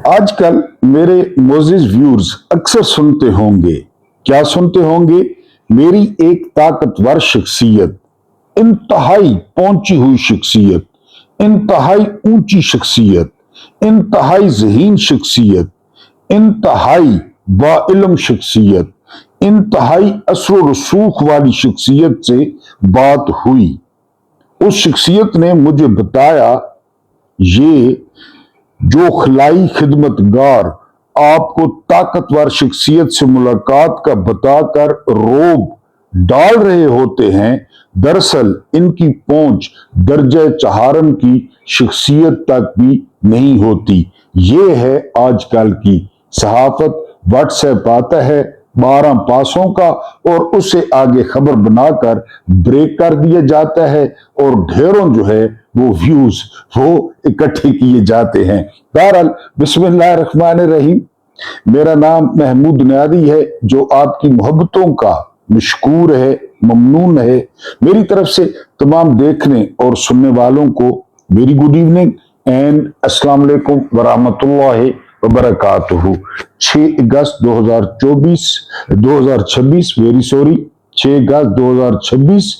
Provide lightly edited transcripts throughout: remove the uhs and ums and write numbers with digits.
आजकल मेरे मोअज़्ज़िज़ व्यूअर्स अक्सर सुनते होंगे, क्या सुनते होंगे? मेरी एक ताकतवर शख्सियत, इंतहाई पहुंची हुई शख्सियत, इंतहाई ऊंची शख्सियत, इंतहाई ज़हीन शख्सियत, इंतहाई बाइल्म शख्सियत, इंतहाई असर व रसूख वाली शख्सियत से बात हुई। उस शख्सियत ने मुझे बताया, ये जो खलाई खिदमतगार आपको ताकतवर शख्सियत से मुलाकात का बताकर रोब डाल रहे होते हैं, दरअसल इनकी पहुंच दर्जा चहारम की शख्सियत तक भी नहीं होती। ये है आजकल की सहाफत। व्हाट्सएप आता है 12 पासों का और उसे आगे खबर बनाकर ब्रेक कर दिया जाता है और ढेरों जो है वो व्यूज वो इकट्ठे किए जाते हैं। बहरहाल बिस्मिल्लाहिर्रहमानिर्रहीम, मेरा नाम महमूद नियादी है, जो आपकी मोहब्बतों का मशकूर है, ममनून है। मेरी तरफ से तमाम देखने और सुनने वालों को वेरी गुड इवनिंग एंड अस्सलाम वालेकुम वरहमतुल्लाहि वबरकातुहू। 6 अगस्त 2026 वेरी सॉरी 6 अगस्त 2026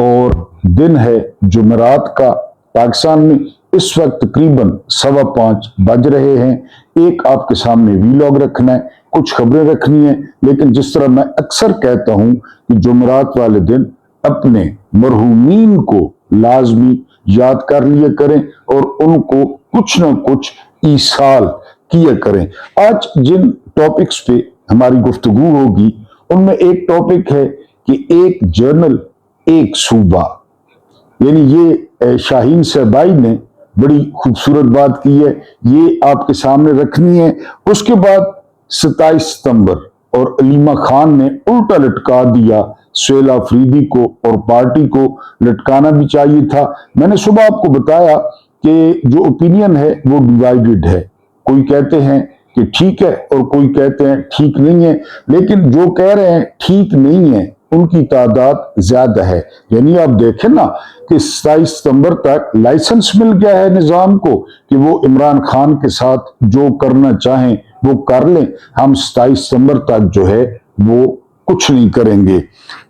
और दिन है जुमेरात का। पाकिस्तान में इस वक्त तकरीबन 5:15 बज रहे हैं। एक आपके सामने वीलॉग रखना है, कुछ खबरें रखनी है, लेकिन जिस तरह मैं अक्सर कहता हूं कि जुमेरात वाले दिन अपने मरहूमीन को लाजमी याद कर लिया करें और उनको कुछ न कुछ ईसाल किया करें। आज जिन टॉपिक्स पे हमारी गुफ्तगू होगी उनमें एक टॉपिक है कि एक जर्नल एक सूबा, यानी ये शाहीन सहबाई ने बड़ी खूबसूरत बात की है, ये आपके सामने रखनी है। उसके बाद 27 सितंबर और अलीमा खान ने उल्टा लटका दिया सुहेल आफरीदी को, और पार्टी को लटकाना भी चाहिए था। मैंने सुबह आपको बताया कि जो ओपिनियन है वो डिवाइडेड है। कोई कहते हैं कि ठीक है और कोई कहते हैं ठीक नहीं है, लेकिन जो कह रहे हैं ठीक नहीं है उनकी तादाद ज्यादा है। यानी आप देखें ना कि 27 सितंबर तक लाइसेंस मिल गया है निजाम को कि वो इमरान खान के साथ जो करना चाहें वो कर लें। हम 27 सितंबर तक जो है वो कुछ नहीं करेंगे।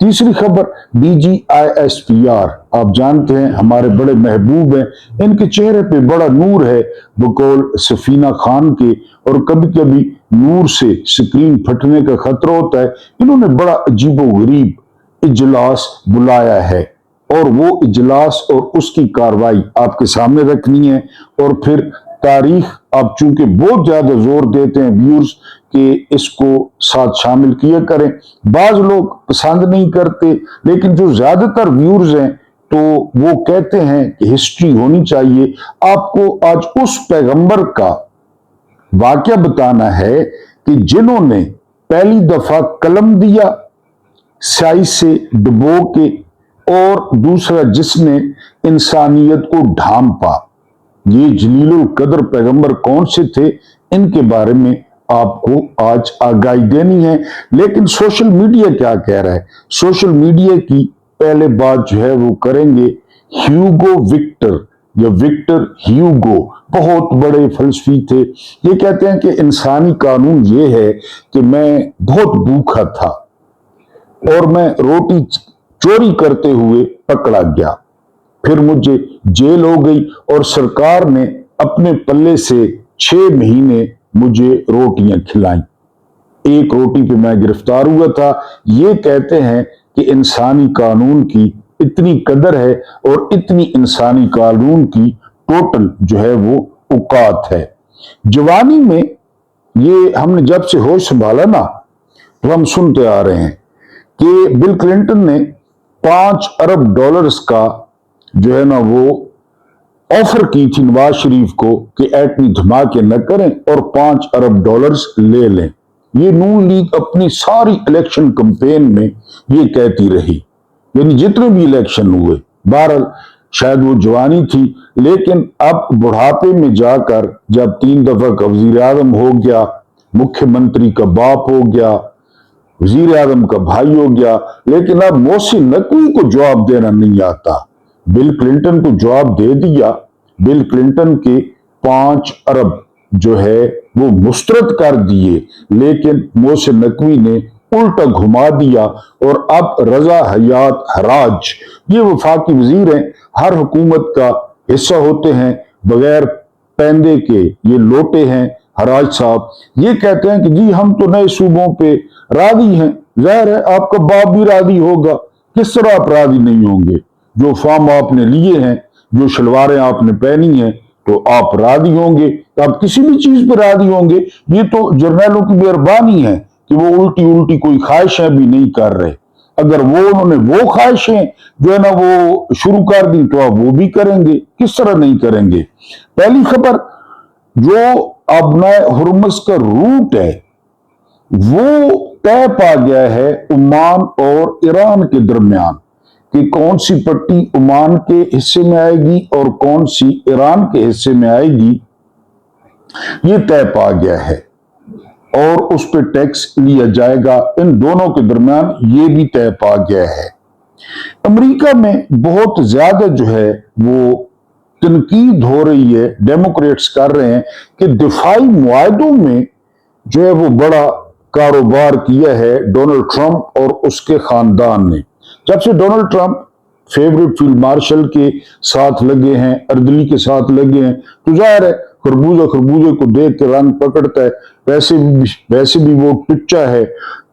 तीसरी खबर, DGISPR, आप जानते हैं हमारे बड़े महबूब हैं, इनके चेहरे पे बड़ा नूर है बकौल सफीना खान के, और कभी कभी नूर से स्क्रीन फटने का खतरा होता है। इन्होंने बड़ा अजीबोगरीब इजलास बुलाया है और वो इजलास और उसकी कार्रवाई आपके सामने रखनी है। और फिर तारीख, आप चूंकि बहुत ज्यादा जोर देते हैं व्यूअर्स कि इसको साथ शामिल किया करें, बाज लोग पसंद नहीं करते, लेकिन जो ज्यादातर व्यूअर्स हैं तो वो कहते हैं कि हिस्ट्री होनी चाहिए। आपको आज उस पैगंबर का वाकया बताना है कि जिन्होंने पहली दफा कलम दिया स्याही से डुबो के, और दूसरा जिसने इंसानियत को ढांपा। ये जलीलुल कदर पैगंबर कौन से थे, इनके बारे में आपको आज आगाही देनी है। लेकिन सोशल मीडिया क्या कह रहा है? सोशल मीडिया की पहले बात जो है वो करेंगे ह्यूगो विक्टर या विक्टर ह्यूगो, बहुत बड़े फलसफी थे। ये कहते हैं कि इंसानी कानून ये है कि मैं बहुत भूखा था और मैं रोटी चोरी करते हुए पकड़ा गया, फिर मुझे जेल हो गई और सरकार ने अपने पल्ले से 6 महीने मुझे रोटियां खिलाई। एक रोटी पे मैं गिरफ्तार हुआ था। ये कहते हैं कि इंसानी कानून की इतनी कदर है और इतनी इंसानी कानून की टोटल जो है वो औकात है। जवानी में ये हमने जब से होश संभाला ना तो हम सुनते आ रहे हैं कि बिल क्लिंटन ने $5 अरब का जो है ना वो ऑफर की थी नवाज शरीफ को कि एटमी धमाके न करें और $5 अरब ले लें। ये नून लीग अपनी सारी इलेक्शन कैंपेन में ये कहती रही, यानी जितने भी इलेक्शन हुए। बहरहाल शायद वो जवानी थी, लेकिन अब बुढ़ापे में जाकर जब 3 दफा का वजीर आजम हो गया, मुख्यमंत्री का बाप हो गया, वजीर आजम का भाई हो गया, लेकिन अब मोहसिन नकवी को जवाब देना नहीं आता। बिल क्लिंटन को जवाब दे दिया। बिल क्लिंटन के 5 अरब जो है वो मुस्तरद कर दिए, लेकिन मोहसिन नकवी ने उल्टा घुमा दिया और अब रजा हयात हराज, ये वफाकी वजीर हैं, हर हुकूमत का हिस्सा होते हैं, बगैर पैंदे के ये लोटे हैं हराज साहब। ये कहते हैं कि जी हम तो नए सूबों पे राजी हैं। जाहिर है आपका बाप भी राजी होगा, किस तरह आप राजी नहीं होंगे? जो फॉर्म आपने लिए हैं, जो शलवारें आपने पहनी हैं, तो आप राजी होंगे, तो आप किसी भी चीज पे राजी होंगे। ये तो जर्नैलों की मेहरबानी है कि वो उल्टी उल्टी कोई ख्वाहिशें भी नहीं कर रहे। अगर वो उन्होंने वो ख्वाहिशें जो है ना वो शुरू कर दी, तो आप वो भी करेंगे, किस तरह नहीं करेंगे? पहली खबर, जो अबनाए हुर्मुज़ का रूट है वो तय पा गया है ओमान और ईरान के दरमियान, कि कौन सी पट्टी ओमान के हिस्से में आएगी और कौन सी ईरान के हिस्से में आएगी, ये तय पा गया है। और उस पर टैक्स लिया जाएगा, इन दोनों के दरमियान ये भी तय पा गया है। अमेरिका में बहुत ज्यादा जो है वो तनकीद हो रही है, डेमोक्रेट्स कर रहे हैं कि दिफाई मुआहदों में जो है वो बड़ा कारोबार किया है डोनाल्ड ट्रंप और उसके खानदान ने। जब से Donald Trump favourite field marshal के साथ लगे हैं, अर्दली के साथ लगे हैं, तो जाहिर है खरबूजे को देख के रंग पकड़ता है। वैसे भी वो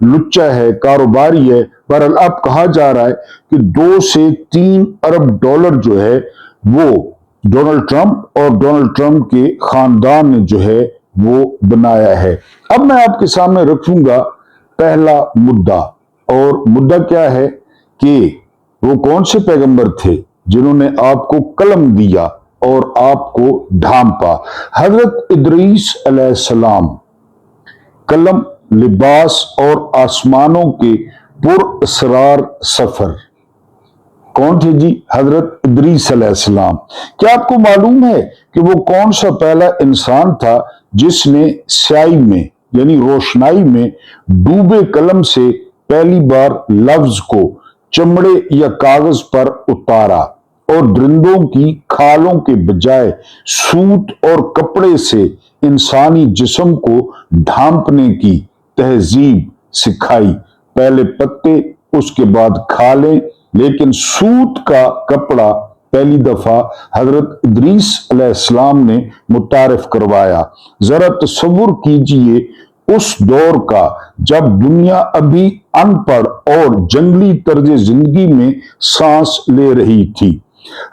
लुच्चा है, कारोबारी है। बहरहाल अब कहा जा रहा है कि 2 से 3 अरब डॉलर जो है वो डोनाल्ड ट्रंप और डोनाल्ड ट्रंप के खानदान ने जो है वो बनाया है। अब मैं आपके सामने रखूंगा पहला मुद्दा, और मुद्दा क्या है कि वो कौन से पैगंबर थे जिन्होंने आपको कलम दिया और आपको ढांपा? हजरत इदरीस अलैहिस्सलाम, कलम, लिबास और आसमानों के पुरअसरार सफर। कौन थे जी? हजरत इदरीस अलैहिस्सलाम। क्या आपको मालूम है कि वो कौन सा पहला इंसान था जिसने स्याही में यानी रोशनाई में डूबे कलम से पहली बार लफ्ज को चमड़े या कागज पर उतारा और दरिंदों की खालों के बजाय सूत और कपड़े से इंसानी जिस्म को ढांपने की तहजीब सिखाई? पहले पत्ते, उसके बाद खालें, लेकिन सूत का कपड़ा पहली दफा हजरत इदरीस अलैहिस्सलाम ने मुतारिफ करवाया। जरा तसव्वुर कीजिए उस दौर का जब दुनिया अभी अनपढ़ और जंगली तर्ज जिंदगी में सांस ले रही थी।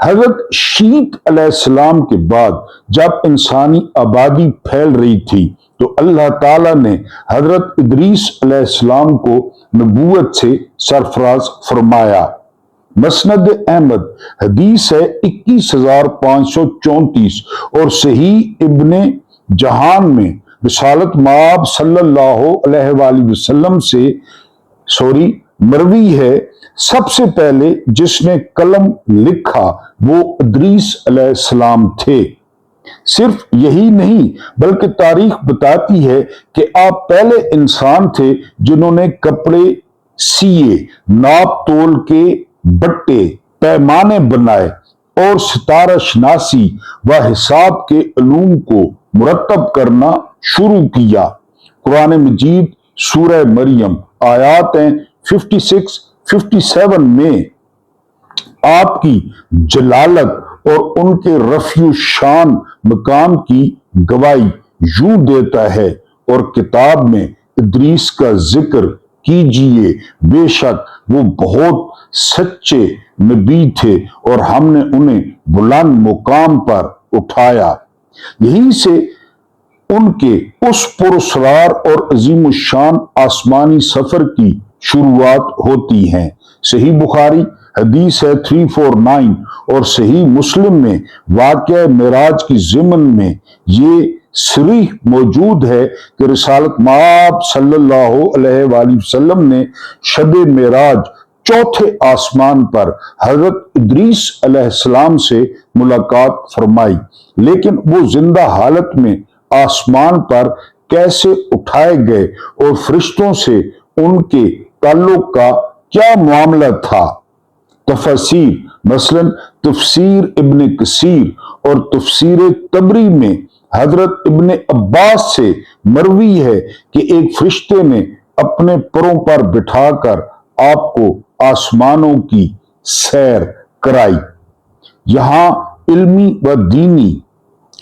हजरत शीत अलैहिस्सलाम के बाद जब इंसानी आबादी फैल रही थी, तो अल्लाह ताला ने हजरत इदरीस अलैहिस्सलाम को नबूवत से सरफराज फरमाया। मसनद अहमद हदीस है 21,534 और सही इब्ने जहान में रिसालत माब सल्लल्लाहु अलैहि वसल्लम से मरवी है, सबसे पहले जिसने कलम लिखा वो इदरीस अलैहिस्सलाम थे। सिर्फ यही नहीं बल्कि तारीख बताती है कि आप पहले इंसान थे जिन्होंने कपड़े सिए, नाप तोल के बट्टे, पैमाने बनाए और सितारा शनासी व हिसाब के अलूम को मुरतब करना शुरू किया। कुरान मजीद सूरह मरियम आयात 56-57 में आपकी जलालत और उनके रफ़्यु शान मकाम की गवाही यूं देता है, और किताब में इदरीस का जिक्र कीजिए, बेशक वो बहुत सच्चे नबी थे और हमने उन्हें बुलंद मुकाम पर उठाया। यहीं से उनके उस पुरस्कार और अजीम शान आसमानी सफर की शुरुआत होती है। सही बुखारी हदीस है 349 और सही मुस्लिम में वाक़या मेराज की ज़िमन में ये सरीह मौजूद है कि रिसालत माब सल्लल्लाहु अलैहि वसल्लम ने शब-ए मेराज चौथे आसमान पर हजरत इदरीस अलैहिस्सलाम से मुलाकात फरमाई, लेकिन वो जिंदा हालत में आसमान पर कैसे उठाए गए और फरिश्तों से उनके ताल्लुक का क्या मामला था? तफसीर मसलन तफसीर इब्ने कसीर और तफसीर तबरी में हजरत इब्ने अब्बास से मरवी है कि एक फरिश्ते ने अपने परों पर बिठाकर आपको आसमानों की सैर कराई। यहां इल्मी व दीनी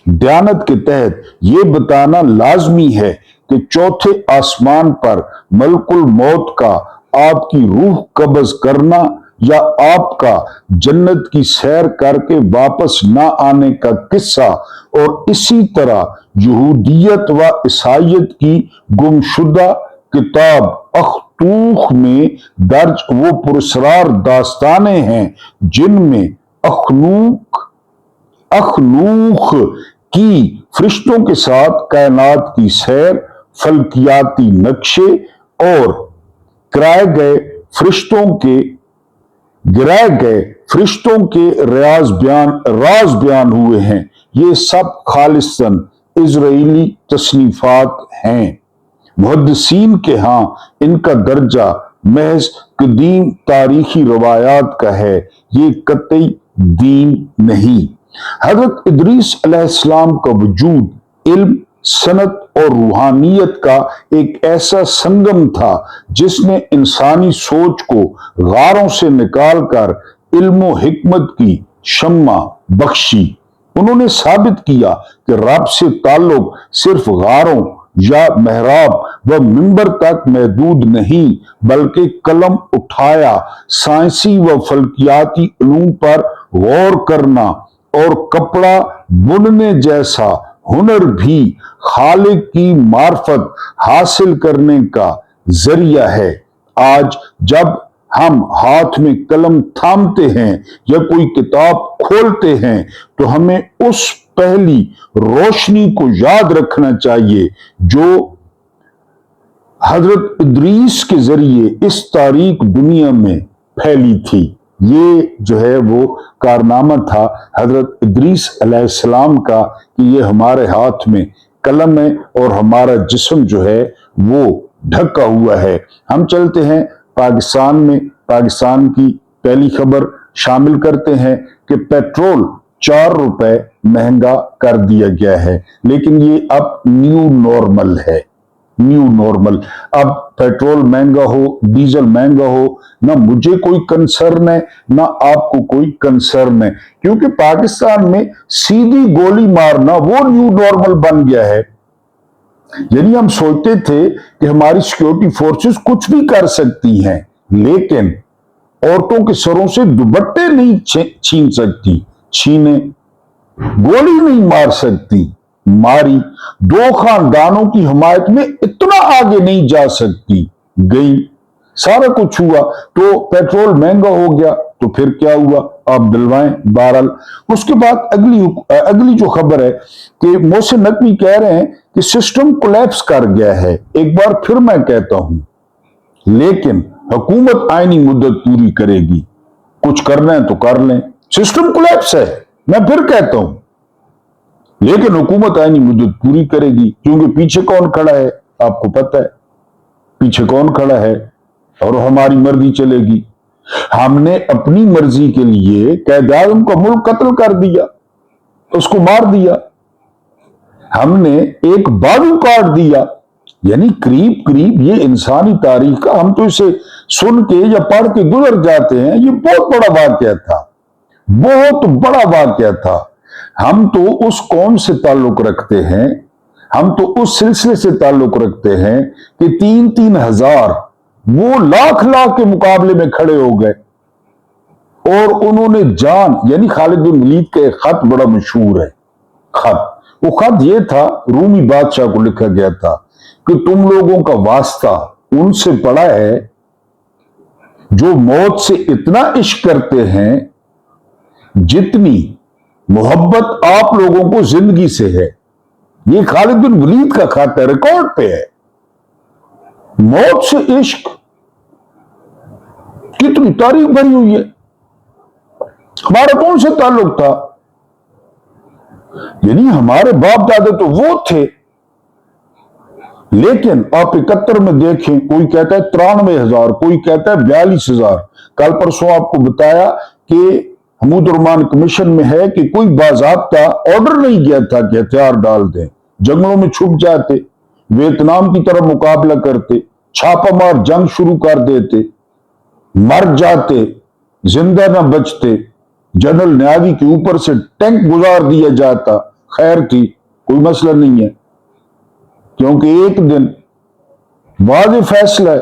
दयानत के तहत यह बताना लाजमी है कि चौथे आसमान पर मलकुल मौत का आपकी रूह कब्ज करना या आपका जन्नत की सैर करके वापस ना आने का किस्सा और इसी तरह यहूदियत व ईसाइयत की गुमशुदा किताब अख्तूख में दर्ज वो पुरस्कार दास्तानें हैं जिनमें अखनूख की फरिश्तों के साथ कायनात की सैर, फल्कियाती नक्शे और गिराए गए फरिश्तों के राज बयान हुए हैं। ये सब खालिस्तन इजराइली तसनीफात हैं। मुहद्दिसीन के यहाँ इनका दर्जा महज कदीम तारीखी रवायात का है, ये कतई दीन नहीं। हजरत इदरीस अलैहिस्सलाम का वजूद इल्म, सनत और रूहानियत का एक ऐसा संगम था जिसने इंसानी सोच को गारों से निकालकर इल्म व हिकमत की शम्मा बख्शी। उन्होंने साबित किया कि रब से ताल्लुक सिर्फ गारों या मेहराब व मिंबर तक महदूद नहीं, बल्कि कलम उठाया साइंसी व फल्कियाती इल्म पर गौर करना और कपड़ा बुनने जैसा हुनर भी खालिक की मार्फत हासिल करने का जरिया है। आज जब हम हाथ में कलम थामते हैं या कोई किताब खोलते हैं तो हमें उस पहली रोशनी को याद रखना चाहिए जो हजरत इदरीस के जरिए इस तारीक दुनिया में फैली थी। ये जो है वो कारनामा था हजरत इदरीस अलैहिस्सलाम का कि ये हमारे हाथ में कलम है और हमारा जिस्म जो है वो ढका हुआ है। हम चलते हैं पाकिस्तान में। पाकिस्तान की पहली खबर शामिल करते हैं कि पेट्रोल 4 रुपए महंगा कर दिया गया है, लेकिन ये अब न्यू नॉर्मल है। New normal. अब पेट्रोल महंगा हो, डीजल महंगा हो, ना मुझे कोई कंसर्न है ना आपको कोई कंसर्न है, क्योंकि पाकिस्तान में सीधी गोली मारना वो न्यू नॉर्मल बन गया है। यानी हम सोचते थे कि हमारी सिक्योरिटी फोर्सेस कुछ भी कर सकती हैं, लेकिन औरतों के सरों से दुपट्टे नहीं छीन सकती, छीने, गोली नहीं मार सकती, मारी, 2 खानदानों की हिमायत में इतना आगे नहीं जा सकती, गई, सारा कुछ हुआ। तो पेट्रोल महंगा हो गया तो फिर क्या हुआ आप दिलवाएं। बहरहाल उसके बाद अगली जो खबर है कि मोहसिन नकवी कह रहे हैं कि सिस्टम कोलैप्स कर गया है। एक बार फिर मैं कहता हूं, लेकिन हुकूमत आईनी मुद्दत पूरी करेगी, कुछ करना है तो कर लें। सिस्टम कोलैप्स है, मैं फिर कहता हूं, लेकिन हुकूमत आईनी मुद्दत पूरी करेगी, क्योंकि पीछे कौन खड़ा है आपको पता है, पीछे कौन खड़ा है, और हमारी मर्जी चलेगी। हमने अपनी मर्जी के लिए कैद आज़म का मुल्क कत्ल कर दिया, उसको मार दिया, हमने एक बाजू काट दिया। यानी करीब करीब ये इंसानी तारीख का, हम तो इसे सुन के या पढ़ के गुजर जाते हैं, ये बहुत बड़ा वाकया था, बहुत बड़ा वाकया था। हम तो उस कौम से ताल्लुक रखते हैं, हम तो उस सिलसिले से ताल्लुक रखते हैं कि 3-3 हजार वो लाख के मुकाबले में खड़े हो गए और उन्होंने जान, यानी खालिद बिन वलीद का एक खत बड़ा मशहूर है। वो खत ये था, रूमी बादशाह को लिखा गया था कि तुम लोगों का वास्ता उनसे पड़ा है जो मौत से इतना इश्क करते हैं जितनी मोहब्बत आप लोगों को जिंदगी से है। ये खालिद बिन वलीद का खत है, रिकॉर्ड पे है। मौत से इश्क कितनी तारीख भरी हुई है। हमारा कौन सा ताल्लुक था, यानी हमारे बाप दादा तो वो थे, लेकिन आप 71 में देखें, कोई कहता है 93,000, कोई कहता है 42,000। कल परसों आपको बताया कि हमूद-उर-रहमान कमीशन में है कि कोई बाज़ाब्ता ऑर्डर नहीं गया था कि हथियार डाल दें, जंगलों में छुप जाते, वियतनाम की तरफ मुकाबला करते, छापामार जंग शुरू कर देते, मर जाते, जिंदा न बचते, जनरल न्यावी के ऊपर से टैंक गुजार दिया जाता, खैर थी, कोई मसला नहीं है, क्योंकि एक दिन वाज़ेह फैसला है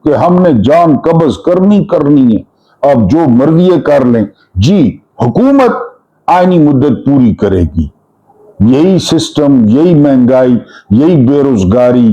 कि हमने जान कब्ज़ करनी है, अब जो मर्जी कर लें। जी, हुकूमत आईनी मुद्दत पूरी करेगी। यही सिस्टम, यही महंगाई, यही बेरोजगारी,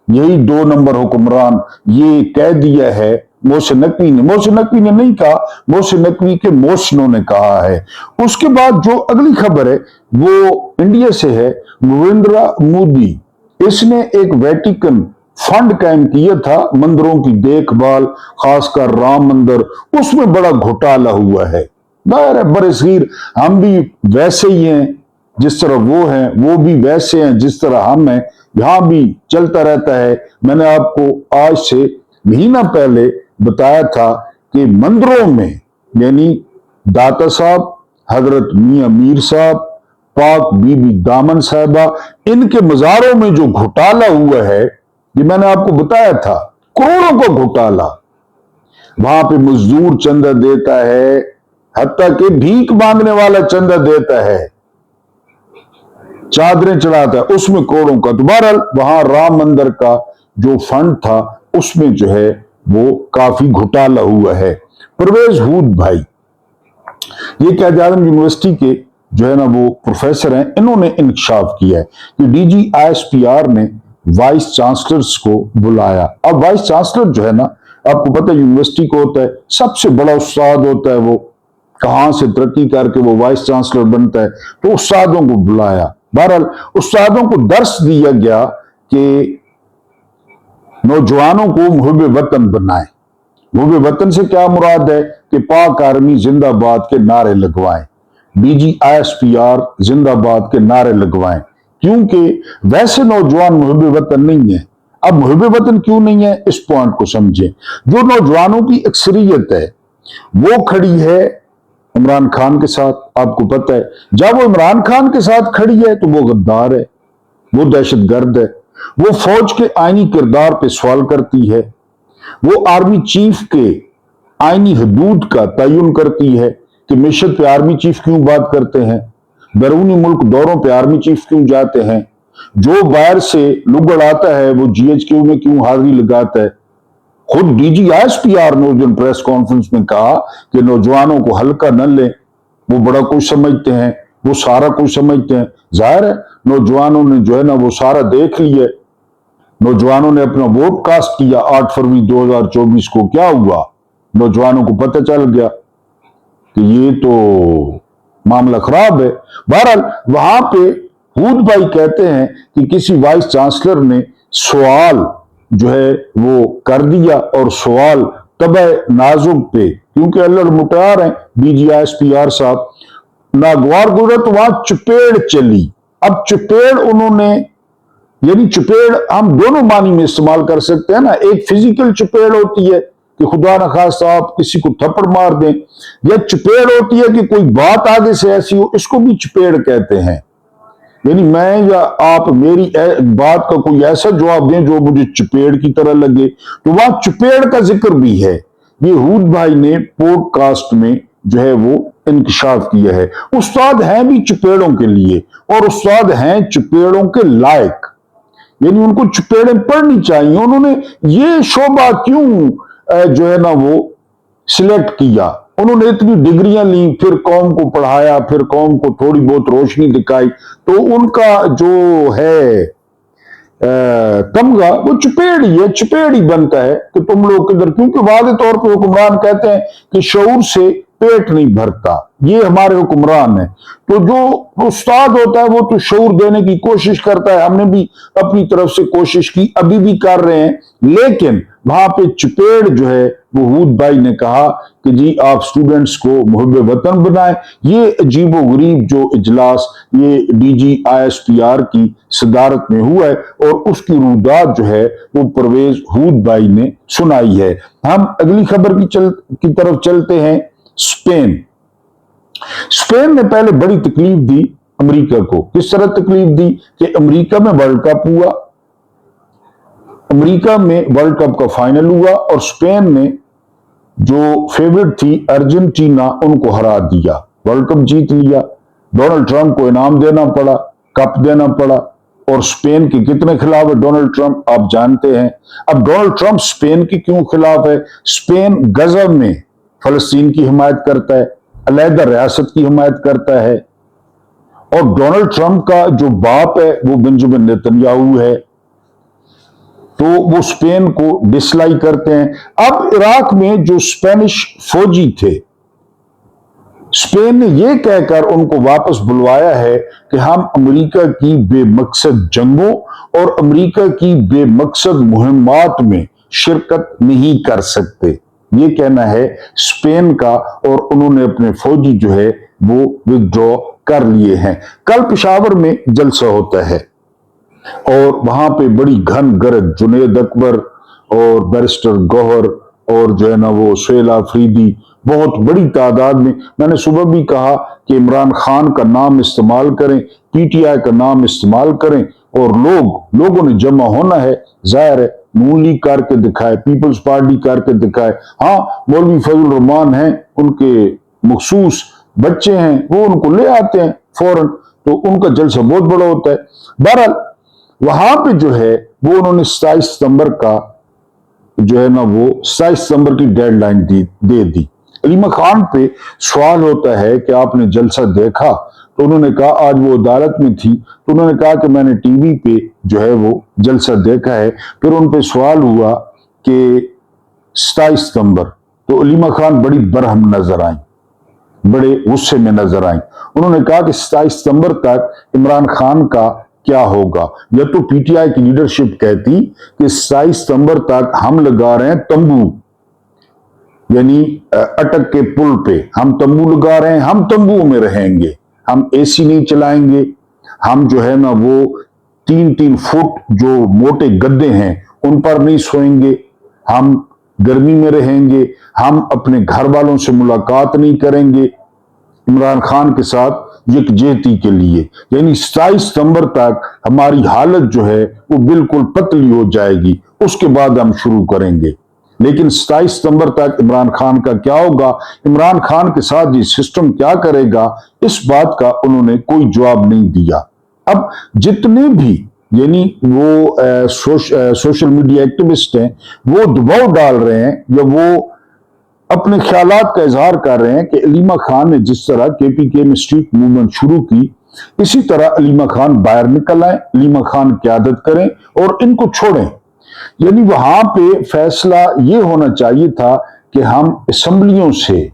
यही 2 नंबर हुक्मरान, ये कह दिया है मोहसिन नकवी ने। मोहसिन नकवी ने नहीं कहा, मोहसिन नकवी के मोहसिनों ने कहा है। उसके बाद जो अगली खबर है वो इंडिया से है। नरेंद्र मोदी, इसने एक वेटिकन फंड कायम किया था मंदिरों की देखभाल, खासकर राम मंदिर, उसमें बड़ा घोटाला हुआ है। बरसगीर हम भी वैसे ही हैं जिस तरह वो हैं, वो भी वैसे हैं जिस तरह हम हैं, यहां भी चलता रहता है। मैंने आपको आज से महीना पहले बताया था कि मंदिरों में, यानी दाता साहब, हजरत मियां मीर साहब, पाक बीबी दामन साहिबा, इनके मजारों में जो घोटाला हुआ है, ये मैंने आपको बताया था, करोड़ों का घोटाला। वहां पे मजदूर चंदा देता है, हत्ता कि भीख मांगने वाला चंदा देता है, चादरें चढ़ाता है, उसमें करोड़ों का। तो बहरहाल वहां राम मंदिर का जो फंड था उसमें जो है वो काफी घोटाला हुआ है। परवेज हूद भाई, ये कायद आज़म यूनिवर्सिटी के जो है ना वो प्रोफेसर हैं, इन्होंने इंकशाफ किया है कि DGISPR ने वाइस चांसलर्स को बुलाया। अब वाइस चांसलर जो है ना, आपको पता है यूनिवर्सिटी को होता है सबसे बड़ा उस्ताद होता है, वो कहां से तरक्की करके वो वाइस चांसलर बनता है, तो उस्तादों को बुलाया। बहरहाल उस्तादों को दर्स दिया गया कि नौजवानों को मुहिब वतन बनाए। मुहिब वतन से क्या मुराद है कि पाक आर्मी जिंदाबाद के नारे लगवाएं, DGISPR जिंदाबाद के नारे लगवाएं, क्योंकि वैसे नौजवान मुहिब वतन नहीं है। अब मुहिब वतन क्यों नहीं है, इस पॉइंट को समझें। जो नौजवानों की अक्सरियत है वो खड़ी है इमरान खान के साथ। आपको पता है जब वो इमरान खान के साथ खड़ी है तो वो गद्दार है, वो दहशतगर्द है, वो फौज के आईनी किरदार पे सवाल करती है, वो आर्मी चीफ के आईनी हदूद का तयन करती है कि मिशन पे आर्मी चीफ क्यों बात करते हैं, बैरूनी मुल्क दौरों पे आर्मी चीफ क्यों जाते हैं, जो बाहर से लुगड़ आता है वो GHQ में क्यों हाजिरी लगाता है। खुद DGISPR ने उस दिन प्रेस कॉन्फ्रेंस में कहा कि नौजवानों को हल्का न लें, वो बड़ा कुछ समझते हैं, वो सारा कुछ समझते हैं। जाहिर है नौजवानों ने जो है ना वो सारा देख लिया। नौजवानों ने अपना वोट कास्ट किया 8 फरवरी 2024 को। क्या हुआ, नौजवानों को पता चल गया कि ये तो मामला खराब है। बहरहाल वहां पे हूद भाई कहते हैं कि किसी वाइस चांसलर ने सवाल जो है वो कर दिया, और सवाल तबे नाजुक पे, क्योंकि अल्लड़ मुटार हैं DGISPR साहब, नागवार गुजरा तो वहां चपेड़ चली। अब चपेड़ उन्होंने, यानी चपेड़ हम दोनों मानी में इस्तेमाल कर सकते हैं ना। एक फिजिकल चपेड़ होती है कि खुदा न खास्ता आप किसी को थप्पड़ मार दें, या चपेड़ होती है कि कोई बात आगे से ऐसी हो, इसको भी चपेड़ कहते हैं। यानी मैं या आप मेरी बात का कोई ऐसा जवाब दें जो मुझे चपेड़ की तरह लगे, तो वहां चपेड़ का जिक्र भी है। ये हूद भाई ने पॉडकास्ट में जो है वो इंकशाफ किया है। उस्ताद हैं भी चपेड़ों के लिए, और उस्ताद हैं चपेड़ों के लायक, यानी उनको चपेड़ें पढ़नी चाहिए। उन्होंने ये शोबा क्यों जो है ना वो सिलेक्ट किया, उन्होंने इतनी डिग्रियां ली, फिर कौम को पढ़ाया, फिर कौम को थोड़ी बहुत रोशनी दिखाई, तो उनका जो है तमगा वो चपेड़ ही है, चपेड़ ही बनता है कि तुम लोग किधर। क्योंकि वादे तौर पर हुक्मरान कहते हैं कि शऊर से पेट नहीं भरता, ये हमारे हुक्मरान है। तो जो उस्ताद होता है वो तो शऊर देने की कोशिश करता है, हमने भी अपनी तरफ से कोशिश की, अभी भी कर रहे हैं, लेकिन वहां पे चपेड़ जो है वो हूद भाई ने कहा कि जी आप स्टूडेंट्स को मुहिब वतन बनाए। ये अजीबो गरीब जो इजलास ये DGISPR की सदारत में हुआ है, और उसकी रुदात जो है वो परवेज हूद भाई ने सुनाई है। हम अगली खबर की तरफ चलते हैं। स्पेन, स्पेन ने पहले बड़ी तकलीफ दी अमेरिका को। किस तरह तकलीफ दी कि अमेरिका में वर्ल्ड कप हुआ, अमेरिका में वर्ल्ड कप का फाइनल हुआ और स्पेन ने जो फेवरेट थी अर्जेंटीना उनको हरा दिया, वर्ल्ड कप जीत लिया। डोनाल्ड ट्रंप को इनाम देना पड़ा, कप देना पड़ा। और स्पेन के कितने खिलाफ है डोनाल्ड ट्रंप, आप जानते हैं। अब डोनाल्ड ट्रंप स्पेन के क्यों खिलाफ है? स्पेन गजब में फलस्तीन की हिमायत करता है, अलहदा रियासत की हिमायत करता है। और डोनाल्ड ट्रंप का जो बाप है वो बेंजामिन नेतन्याहू है, तो वो स्पेन को डिसलाइक करते हैं। अब इराक में जो स्पेनिश फौजी थे, स्पेन ने यह कहकर उनको वापस बुलवाया है कि हम अमेरिका की बेमकसद जंगों और अमेरिका की बेमकसद मुहिमात में शिरकत नहीं कर सकते, ये कहना है स्पेन का। और उन्होंने अपने फौजी जो है वो विथड्रॉ कर लिए हैं। कल पेशावर में जलसा होता है और वहां पे बड़ी घन गरज जुनेद अकबर और बैरिस्टर गौहर और जो है ना वो सुहेल आफरीदी, बहुत बड़ी तादाद में। मैंने सुबह भी कहा कि इमरान खान का नाम इस्तेमाल करें, पीटीआई का नाम इस्तेमाल करें और लोगों ने जमा होना है। जाहिर है नून लीग करके दिखाए, पीपल्स पार्टी करके दिखाए। हाँ, मौलवी फजल रहमान हैं, उनके मखसूस बच्चे हैं, वो उनको ले आते हैं फौरन, तो उनका जलसा बहुत बड़ा होता है। बहरहाल वहां पे जो है वो उन्होंने 27 सितंबर का जो है ना वो 27 सितंबर की डेडलाइन दे दी। अलीमा खान पे सवाल होता है कि आपने जलसा देखा, तो उन्होंने कहा आज वो अदालत में थी, तो उन्होंने कहा कि मैंने टीवी पे जो है वो जलसा देखा है। फिर उन पे सवाल हुआ कि 27 सितंबर, तो अलीमा खान बड़ी बरहम नजर आई, बड़े गुस्से में नजर आई। उन्होंने कहा कि 27 सितंबर तक इमरान खान का क्या होगा। या तो पीटीआई की लीडरशिप कहती कि 27 सितंबर तक हम लगा रहे हैं तंबू, यानी अटक के पुल पे हम तंबू लगा रहे हैं, हम तंबू में रहेंगे, हम एसी नहीं चलाएंगे, हम जो है ना वो 3-3 फुट जो मोटे गद्दे हैं उन पर नहीं सोएंगे, हम गर्मी में रहेंगे, हम अपने घर वालों से मुलाकात नहीं करेंगे इमरान खान के साथ यकजहती के लिए। यानी 27 सितंबर तक हमारी हालत जो है वो बिल्कुल पतली हो जाएगी, उसके बाद हम शुरू करेंगे। लेकिन 27 सितंबर तक इमरान खान का क्या होगा, इमरान खान के साथ ये सिस्टम क्या करेगा, इस बात का उन्होंने कोई जवाब नहीं दिया। अब जितने भी यानी वो सोशल मीडिया एक्टिविस्ट हैं वो दबाव डाल रहे हैं या वो अपने ख्यालात का इजहार कर रहे हैं कि अलीमा खान ने जिस तरह केपीके में स्ट्रीट मूवमेंट शुरू की, इसी तरह अलीमा खान बाहर निकल आए, अलीमा खान क़यादत करें और इनको छोड़ें। यानी वहां पे फैसला ये होना चाहिए था कि हम असेंबलियों से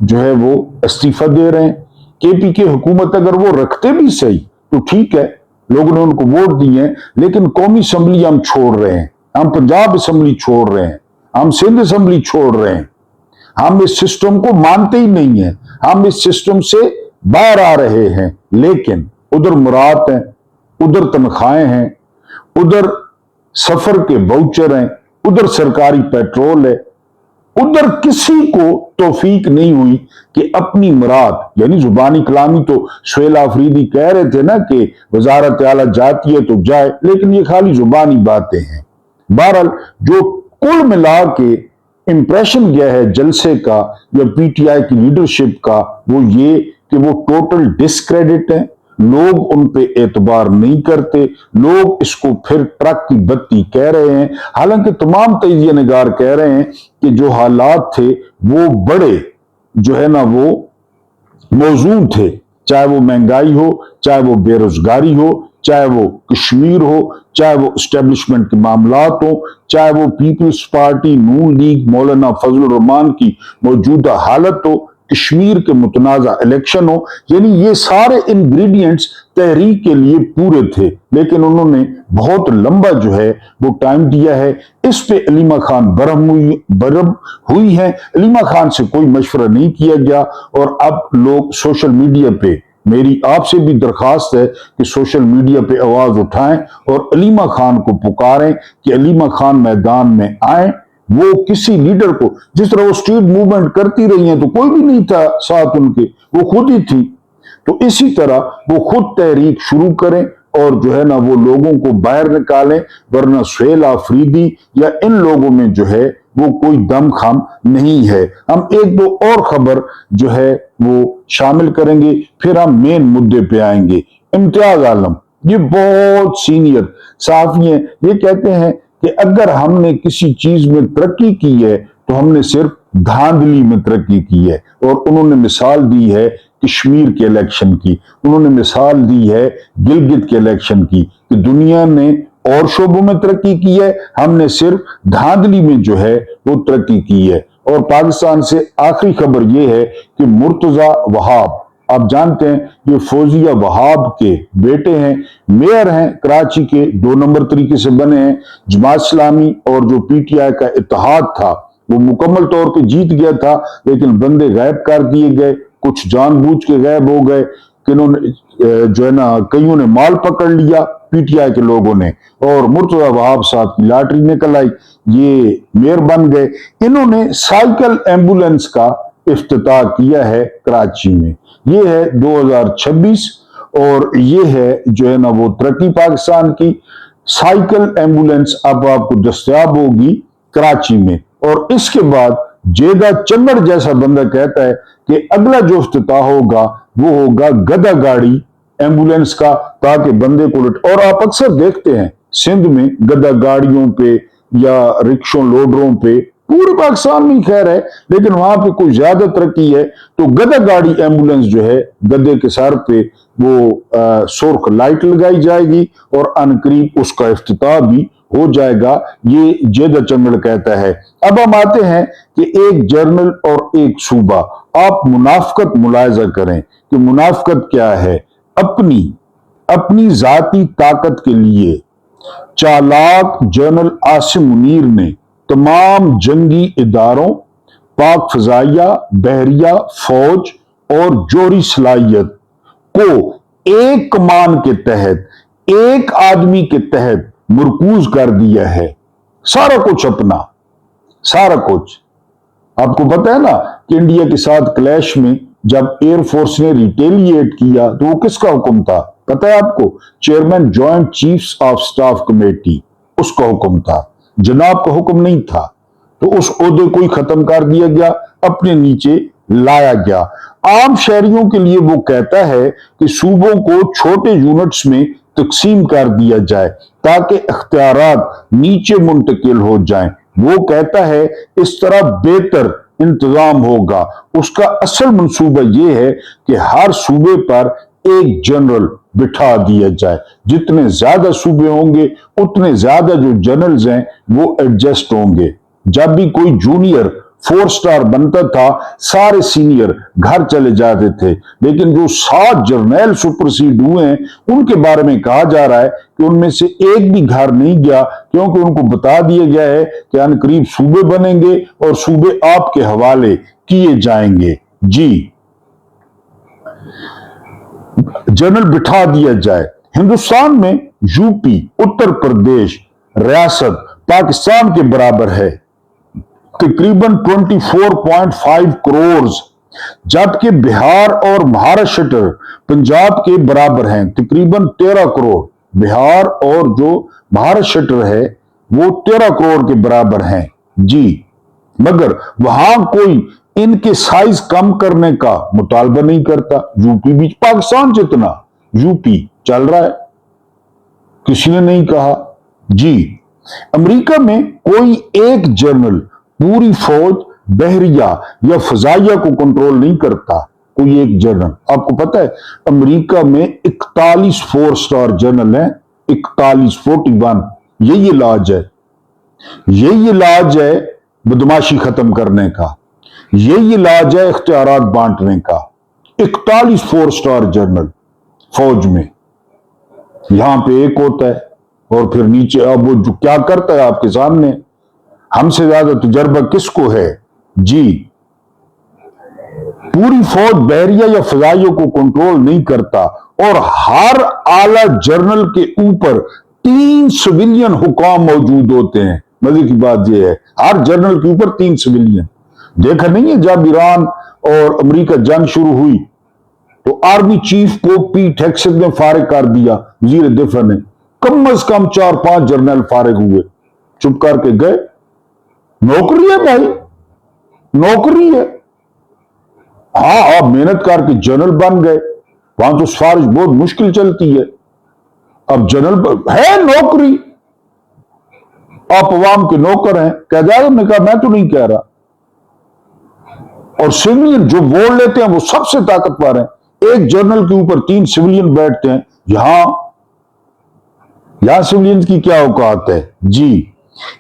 जो है वो इस्तीफा दे रहे हैं। केपीके हुकूमत अगर वो रखते भी सही तो ठीक है, लोगों ने उनको वोट दिए हैं, लेकिन कौमी असेंबली हम छोड़ रहे हैं, हम पंजाब असेंबली छोड़ रहे हैं, हम सिंध असेंबली छोड़ रहे हैं, हम इस सिस्टम को मानते ही नहीं है, हम इस सिस्टम से बाहर आ रहे हैं। लेकिन उधर मुराद हैं, उधर तनख्वाहें हैं, उधर सफर के वाउचर हैं, उधर सरकारी पेट्रोल है, उधर किसी को तौफीक नहीं हुई कि अपनी मुराद यानी जुबानी कलामी तो सुहेल आफरीदी कह रहे थे ना कि वजारत आला जाती है तो जाए, लेकिन ये खाली जुबानी बातें हैं। बहरहाल जो कुल मिला के इंप्रेशन गया है जलसे का या पीटीआई की लीडरशिप का, वो ये कि वो टोटल डिस्क्रेडिट है, लोग उन पे एतबार नहीं करते, लोग इसको फिर ट्रक की बत्ती कह रहे हैं। हालांकि तमाम तजिया निगार कह रहे हैं कि जो हालात थे वो बड़े जो है ना वो मौजूद थे, चाहे वो महंगाई हो, चाहे वो बेरोजगारी हो, चाहे वो कश्मीर हो, चाहे वो एस्टेब्लिशमेंट के मामलात हो, चाहे वो पीपल्स पार्टी नून लीग मौलाना फजल रहमान की मौजूदा हालत हो, कश्मीर के मुतनाज़ा इलेक्शन हो। यानी ये सारे इंग्रेडिएंट्स तहरीक के लिए पूरे थे, लेकिन उन्होंने बहुत लंबा जो है वो टाइम दिया है। इस पे अलीमा खान बरम हुई है, अलीमा खान से कोई मशवरा नहीं किया गया। और अब लोग सोशल मीडिया पे, मेरी आपसे भी दरखास्त है कि सोशल मीडिया पे आवाज उठाएं और अलीमा खान को पुकारें कि अलीमा खान मैदान में आए, वो किसी लीडर को, जिस तरह वो स्ट्रीट मूवमेंट करती रही हैं तो कोई भी नहीं था साथ उनके, वो खुद ही थी। तो इसी तरह वो खुद तहरीक शुरू करें और जो है ना वो लोगों को बाहर निकालें, वरना सुहेल आफरीदी या इन लोगों में जो है वो कोई दमखम नहीं है। हम एक दो और खबर जो है वो शामिल करेंगे, फिर हम मेन मुद्दे पे आएंगे। इम्तियाज आलम ये बहुत सीनियर सहाफी हैं, ये कहते हैं कि अगर हमने किसी चीज में तरक्की की है तो हमने सिर्फ धांधली में तरक्की की है। और उन्होंने मिसाल दी है कश्मीर के इलेक्शन की, उन्होंने मिसाल दी है गिलगित के इलेक्शन की, कि दुनिया ने और शोबों में तरक्की की है, हमने सिर्फ धांधली में जो है वो तरक्की की है। और पाकिस्तान से आखिरी खबर ये है कि मुर्तजा वहाब, आप जानते हैं ये फौजिया वहाब के बेटे हैं, मेयर हैं कराची के, 2 नंबर तरीके से बने हैं। जमात इस्लामी और जो पीटीआई का इत्तेहाद था वो मुकम्मल तौर पे जीत गया था, लेकिन बंदे गायब कर दिए गए, कुछ जानबूझ के गायब हो गए, किन्होंने जो है ना कईयों ने माल पकड़ लिया पीटीआई के लोगों ने, और मुर्तजा वहाब साहब की लॉटरी निकल आई, ये मेयर बन गए। इन्होंने साइकिल एम्बुलेंस का इफ्तिताह किया है कराची में, ये है 2026, और ये है जो है ना वो तरक्की पाकिस्तान की। साइकिल एम्बुलेंस अब आपको दस्तयाब होगी कराची में। और इसके बाद जेदा चन्नड़ जैसा बंदा कहता है कि अगला जो इफ्तिताह होगा वो होगा गधा गाड़ी एम्बुलेंस का, ताकि बंदे को और आप अक्सर देखते हैं सिंध में गधा गाड़ियों पे या रिक्शों लोडरों पे, पूरे पाकिस्तान में खैर है, लेकिन वहां पे कोई ज्यादा तरक्की है तो गधा गाड़ी एम्बुलेंस जो है गधे के सर पे वो सुर्ख लाइट लगाई जाएगी और अनकरीब उसका इफ्तिताह भी हो जाएगा, ये जेदा चंगड़ कहता है। अब हम आते हैं कि एक जर्नल और एक सूबा, आप मुनाफकत मुलायजा करें कि मुनाफकत क्या है। अपनी जाती ताकत के लिए चालाक जनरल आसिम मुनीर ने तमाम जंगी इदारों, पाक फजाइया, बहरिया, फौज और जोहरी सलाहियत को एक कमान के तहत, एक आदमी के तहत मरकूज कर दिया है। सारा कुछ अपना, सारा कुछ। आपको पता है ना कि इंडिया के साथ क्लैश में जब एयरफोर्स ने रिटेलिएट किया तो वो किसका हुक्म था पता है आपको? Chairman joint chiefs of staff committee, उसका हुक्म था, जनाब का हुक्म नहीं था। तो उस ओहदे को ही खत्म कर दिया गया, अपने नीचे लाया गया। आम शहरियों के लिए वो कहता है कि सूबों को छोटे यूनिट्स में तकसीम कर दिया जाए ताकि इख्तियारात नीचे मुंतकिल हो जाएं। वो कहता है इस तरह बेहतर इंतजाम होगा। उसका असल मंसूबा ये है कि हर सूबे पर एक जनरल बिठा दिया जाए। जितने ज्यादा सूबे होंगे उतने ज्यादा जो जनरल्स हैं वो एडजस्ट होंगे। जब भी कोई जूनियर 4 स्टार बनता था सारे सीनियर घर चले जाते थे, लेकिन जो 7 जर्नैल सुपरसीड हुए हैं उनके बारे में कहा जा रहा है कि उनमें से एक भी घर नहीं गया, क्योंकि उनको बता दिया गया है कि अनकरीब सूबे बनेंगे और सूबे आपके हवाले किए जाएंगे। जी, जनरल बिठा दिया जाए। हिंदुस्तान में यूपी, उत्तर प्रदेश रियासत पाकिस्तान के बराबर है, तकरीबन 24.5 करोड़, जबकि बिहार और महाराष्ट्र पंजाब के बराबर हैं, तकरीबन 13 करोड़। बिहार और जो महाराष्ट्र है वो 13 करोड़ के बराबर हैं जी, मगर वहां कोई इनके साइज कम करने का मुतालबा नहीं करता। यूपी भी पाकिस्तान जितना यूपी चल रहा है, किसी ने नहीं कहा जी। अमेरिका में कोई एक जनरल पूरी फौज, बहरिया या फजाइया को कंट्रोल नहीं करता, कोई एक जनरल। आपको पता है अमेरिका में 41 4 स्टार जनरल हैं, 41 यही इलाज है, यही इलाज है बदमाशी खत्म करने का, यही इलाज है इख्तियारात बांटने का। 41 4 स्टार जनरल फौज में, यहां पे एक होता है और फिर नीचे अब वो जो क्या करता है आपके सामने। हमसे ज्यादा तजुर्बा किसको है जी। पूरी फौज बहरिया या फजाइयों को कंट्रोल नहीं करता और हर आला जनरल के ऊपर 3 सिविलियन हुकाम मौजूद होते हैं। मजे की बात यह है हर जनरल के ऊपर 3 सिविलियन। देखा नहीं है जब ईरान और अमेरिका जंग शुरू हुई तो आर्मी चीफ को पीट हेग्सेथ ने फारिग कर दिया, वजीर दिफा ने। कम से कम 4-5 जनरल फारिग हुए, चुप करके गए। नौकरी है भाई, नौकरी है। हाँ आप मेहनत करके जनरल बन गए, वहां तो सिफारिश बहुत मुश्किल चलती है। अब जनरल है नौकरी, आप अवाम के नौकर हैं। कह आजम ने कहा मैं तो नहीं कह रहा। और सिविलियन जो बोल लेते हैं वो सबसे ताकतवर हैं। एक जनरल के ऊपर 3 सिविलियन बैठते हैं। यहां सिविलियन की क्या औकात है जी।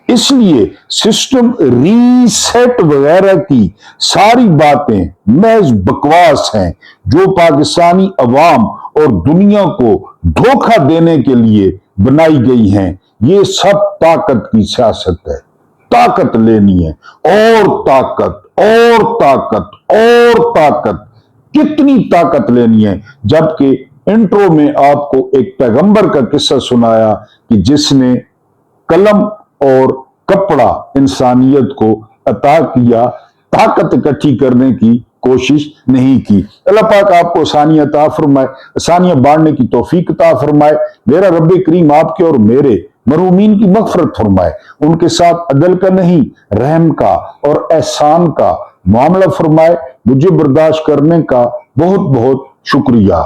इसलिए सिस्टम रीसेट वगैरह की सारी बातें महज बकवास हैं जो पाकिस्तानी अवाम और दुनिया को धोखा देने के लिए बनाई गई हैं। ये सब ताकत की सियासत है। ताकत लेनी है और ताकत और ताकत और ताकत, कितनी ताकत लेनी है। जबकि इंट्रो में आपको एक पैगंबर का किस्सा सुनाया कि जिसने कलम और कपड़ा इंसानियत को अता किया, ताकत इकट्ठी करने की कोशिश नहीं की। अल्लाह पाक आपको आसानियां अता फरमाए, आसानियां बांटने की तौफीक अता फरमाए। मेरा रब्बे करीम आपके और मेरे मरूमीन की मगफरत फरमाए, उनके साथ अदल का नहीं रहम का और एहसान का मामला फरमाए। मुझे बर्दाश्त करने का बहुत बहुत शुक्रिया।